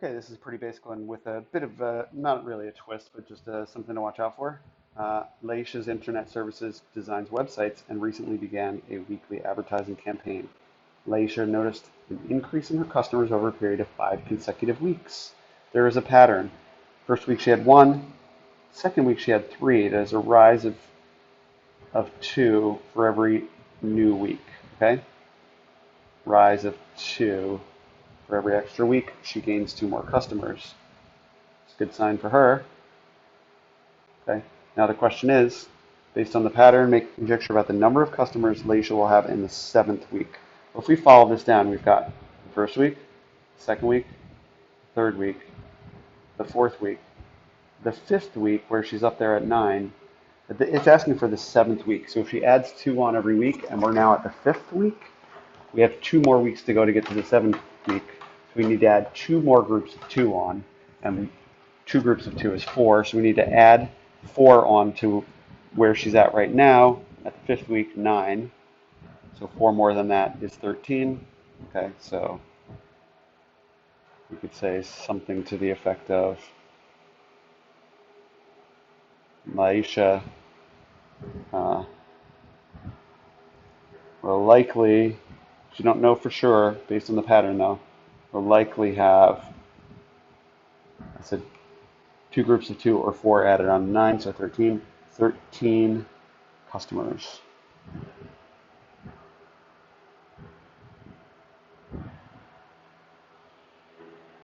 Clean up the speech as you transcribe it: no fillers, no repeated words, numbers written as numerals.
Okay, this is pretty basic one with a bit of not really a twist, but just something to watch out for. Laisha's Internet Services designs websites and recently began a weekly advertising campaign. Laisha noticed an increase in her customers over a period of 5 consecutive weeks. There is a pattern. First week she had one, second week she had three. There's a rise of two for every new week. Okay? Rise of two. For every extra week, she gains two more customers. It's a good sign for her. Okay. Now the question is, based on the pattern, make conjecture about the number of customers Laisha will have in the seventh week. Well, if we follow this down, we've got the first week, second week, third week, the fourth week, the fifth week, where she's up there at 9. It's asking for the seventh week. So if she adds two on every week, and we're now at the fifth week, we have 2 more weeks to go to get to the seventh week. So we need to add two more groups of two on, and two groups of two is 4. So we need to add 4 on to where she's at right now at the fifth week, 9. So 4 more than that is 13. Okay, so we could say something to the effect of Maisha will likely, you don't know for sure based on the pattern though, will likely have, I said, two groups of 2 or 4 added on 9, so 13 customers.